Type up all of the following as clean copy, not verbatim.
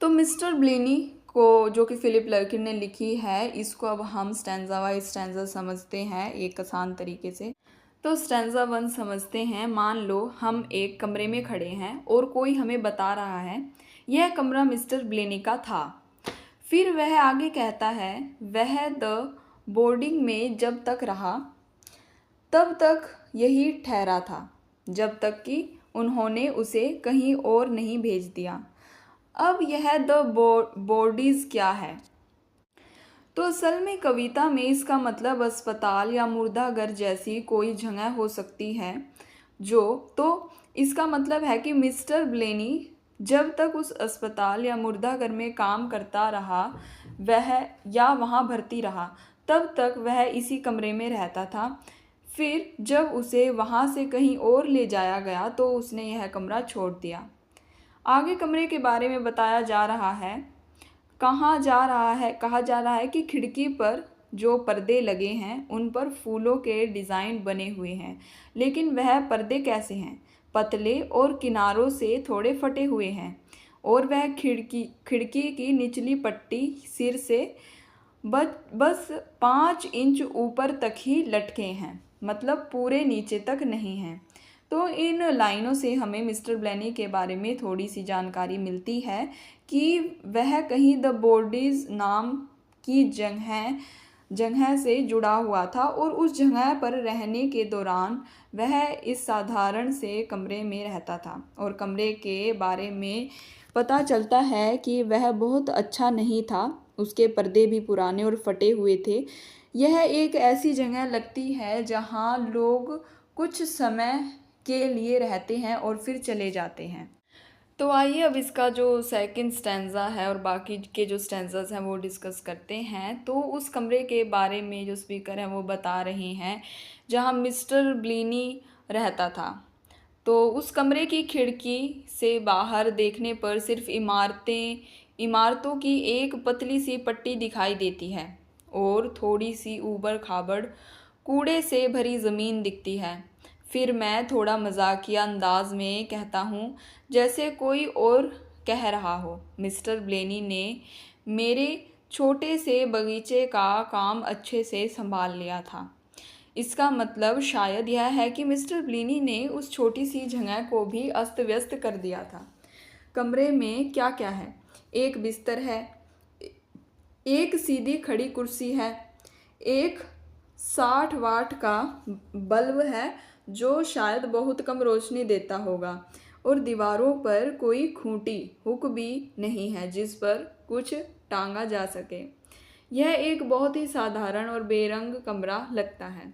तो मिस्टर ब्लेनी को जो कि फिलिप लर्किन ने लिखी है, इसको अब हम स्टैंजा वाइज स्टैंजा समझते हैं एक आसान तरीके से। तो स्टैंजा वन समझते हैं। मान लो हम एक कमरे में खड़े हैं और कोई हमें बता रहा है यह कमरा मिस्टर ब्लेनी का था। फिर वह आगे कहता है वह द बोर्डिंग में जब तक रहा तब तक यही ठहरा था, जब तक कि उन्होंने उसे कहीं और नहीं भेज दिया। अब यह द बॉडीज क्या है? तो असल में कविता में इसका मतलब अस्पताल या मुर्दाघर जैसी कोई जगह हो सकती है। तो इसका मतलब है कि मिस्टर ब्लेनी जब तक उस अस्पताल या मुर्दाघर में काम करता रहा वह या वहाँ भर्ती रहा, तब तक वह इसी कमरे में रहता था। फिर जब उसे वहाँ से कहीं और ले जाया गया तो उसने यह कमरा छोड़ दिया। आगे कमरे के बारे में बताया जा रहा है। कहा जा रहा है कि खिड़की पर जो पर्दे लगे हैं उन पर फूलों के डिज़ाइन बने हुए हैं, लेकिन वह पर्दे कैसे हैं? पतले और किनारों से थोड़े फटे हुए हैं, और वह खिड़की की निचली पट्टी सिर से बस 5 इंच ऊपर तक ही लटके हैं, मतलब पूरे नीचे तक नहीं हैं। तो इन लाइनों से हमें मिस्टर ब्लेनी के बारे में थोड़ी सी जानकारी मिलती है कि वह कहीं द बॉडीज नाम की जगह से जुड़ा हुआ था, और उस जगह पर रहने के दौरान वह इस साधारण से कमरे में रहता था। और कमरे के बारे में पता चलता है कि वह बहुत अच्छा नहीं था, उसके पर्दे भी पुराने और फटे हुए थे। यह एक ऐसी जगह लगती है जहाँ लोग कुछ समय के लिए रहते हैं और फिर चले जाते हैं। तो आइए अब इसका जो सेकंड स्टैंजा है और बाकी के जो स्टैंजास हैं वो डिस्कस करते हैं। तो उस कमरे के बारे में जो स्पीकर हैं वो बता रहे हैं जहाँ मिस्टर ब्लेनी रहता था। तो उस कमरे की खिड़की से बाहर देखने पर सिर्फ इमारतों की एक पतली सी पट्टी दिखाई देती है और थोड़ी सी ऊबड़ खाबड़ कूड़े से भरी ज़मीन दिखती है। फिर मैं थोड़ा मजाकिया अंदाज में कहता हूँ, जैसे कोई और कह रहा हो, मिस्टर ब्लेनी ने मेरे छोटे से बगीचे का काम अच्छे से संभाल लिया था। इसका मतलब शायद यह है कि मिस्टर ब्लेनी ने उस छोटी सी जगह को भी अस्त व्यस्त कर दिया था। कमरे में क्या क्या है? एक बिस्तर है, एक सीधी खड़ी कुर्सी है, एक 60 वाट का बल्ब है जो शायद बहुत कम रोशनी देता होगा, और दीवारों पर कोई खूंटी हुक भी नहीं है जिस पर कुछ टांगा जा सके। यह एक बहुत ही साधारण और बेरंग कमरा लगता है।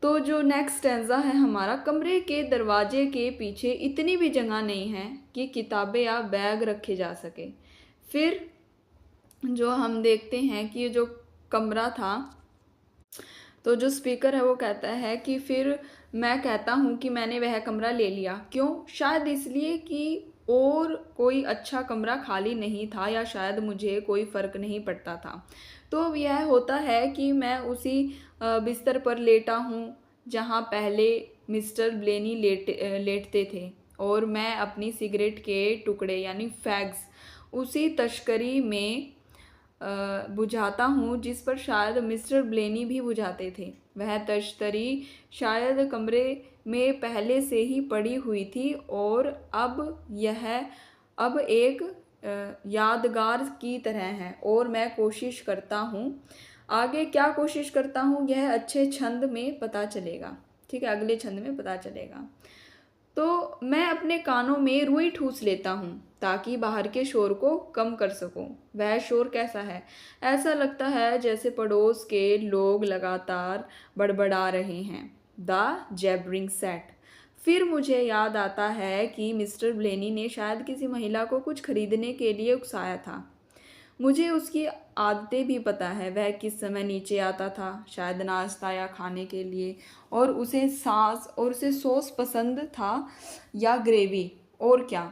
तो जो नेक्स्ट स्टैंजा है हमारा, कमरे के दरवाजे के पीछे इतनी भी जगह नहीं है कि किताबें या बैग रखे जा सके। फिर जो हम देखते हैं कि जो कमरा था, तो जो स्पीकर है वो कहता है कि फिर मैं कहता हूँ कि मैंने वह कमरा ले लिया। क्यों? शायद इसलिए कि और कोई अच्छा कमरा खाली नहीं था, या शायद मुझे कोई फ़र्क नहीं पड़ता था। तो अब यह होता है कि मैं उसी बिस्तर पर लेटा हूँ जहाँ पहले मिस्टर ब्लेनी लेटते थे, और मैं अपनी सिगरेट के टुकड़े यानी फैग्स उसी तश्करी में बुझाता हूँ जिस पर शायद मिस्टर ब्लेनी भी बुझाते थे। वह तश्तरी शायद कमरे में पहले से ही पड़ी हुई थी, और अब एक यादगार की तरह है। और मैं कोशिश करता हूँ, आगे क्या कोशिश करता हूँ यह अच्छे छंद में पता चलेगा। ठीक है, अगले छंद में पता चलेगा। तो मैं अपने कानों में रुई ठूस लेता हूँ ताकि बाहर के शोर को कम कर सकूँ। वह शोर कैसा है? ऐसा लगता है जैसे पड़ोस के लोग लगातार बड़बड़ा रहे हैं। The jabbering set. फिर मुझे याद आता है कि मिस्टर ब्लेनी ने शायद किसी महिला को कुछ खरीदने के लिए उकसाया था। मुझे उसकी आदतें भी पता है। वह किस समय नीचे आता था, शायद नाश्ता या खाने के लिए, और उसे सॉस पसंद था या ग्रेवी, और क्या।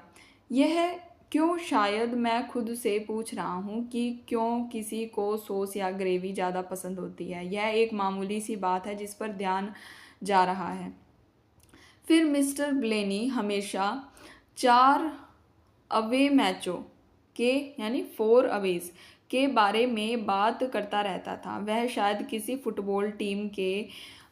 यह क्यों, शायद मैं खुद से पूछ रहा हूँ कि क्यों किसी को सॉस या ग्रेवी ज़्यादा पसंद होती है। यह एक मामूली सी बात है जिस पर ध्यान जा रहा है। फिर मिस्टर ब्लेनी हमेशा 4 अवे मैचों के यानी फोर अवेज के बारे में बात करता रहता था। वह शायद किसी फुटबॉल टीम के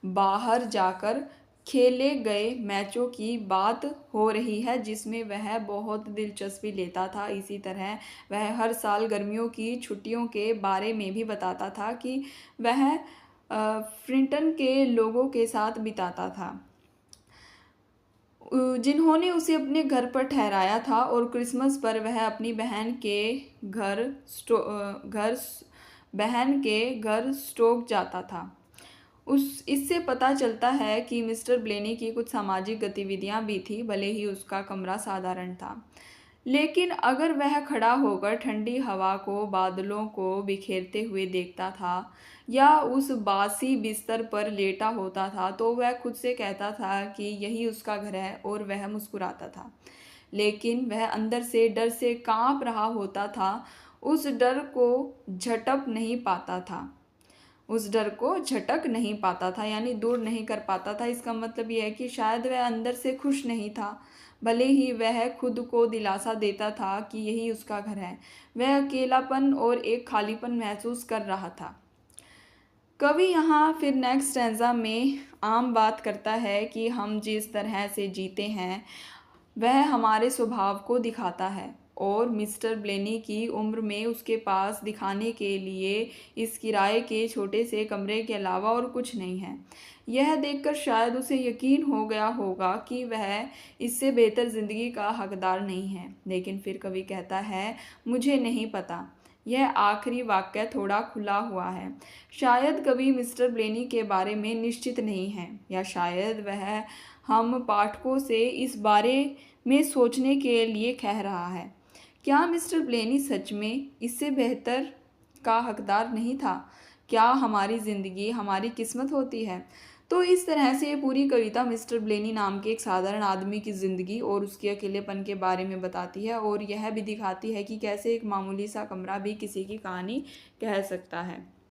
बाहर जाकर खेले गए मैचों की बात हो रही है जिसमें वह बहुत दिलचस्पी लेता था। इसी तरह वह हर साल गर्मियों की छुट्टियों के बारे में भी बताता था कि वह फ्रिंटन के लोगों के साथ बिताता था जिन्होंने उसे अपने घर पर ठहराया था, और क्रिसमस पर वह अपनी बहन के घर स्टोक जाता था। उस इससे पता चलता है कि मिस्टर ब्लेनी की कुछ सामाजिक गतिविधियां भी थी, भले ही उसका कमरा साधारण था। लेकिन अगर वह खड़ा होकर ठंडी हवा को, बादलों को बिखेरते हुए देखता था या उस बासी बिस्तर पर लेटा होता था, तो वह खुद से कहता था कि यही उसका घर है, और वह मुस्कुराता था। लेकिन वह अंदर से डर से कांप रहा होता था, उस डर को झटक नहीं पाता था यानी दूर नहीं कर पाता था। इसका मतलब यह है कि शायद वह अंदर से खुश नहीं था, भले ही वह खुद को दिलासा देता था कि यही उसका घर है। वह अकेलापन और एक खालीपन महसूस कर रहा था। कवि यहाँ फिर नेक्स्ट स्टैंजा में आम बात करता है कि हम जिस तरह से जीते हैं वह हमारे स्वभाव को दिखाता है, और मिस्टर ब्लेनी की उम्र में उसके पास दिखाने के लिए इस किराए के छोटे से कमरे के अलावा और कुछ नहीं है। यह देखकर शायद उसे यकीन हो गया होगा कि वह इससे बेहतर ज़िंदगी का हकदार नहीं है। लेकिन फिर कवि कहता है, मुझे नहीं पता। यह आखिरी वाक्य थोड़ा खुला हुआ है। शायद कवि मिस्टर ब्लेनी के बारे में निश्चित नहीं है, या शायद वह हम पाठकों से इस बारे में सोचने के लिए कह रहा है। क्या मिस्टर ब्लेनी सच में इससे बेहतर का हकदार नहीं था? क्या हमारी ज़िंदगी हमारी किस्मत होती है? तो इस तरह से ये पूरी कविता मिस्टर ब्लेनी नाम के एक साधारण आदमी की ज़िंदगी और उसके अकेलेपन के बारे में बताती है, और यह भी दिखाती है कि कैसे एक मामूली सा कमरा भी किसी की कहानी कह सकता है।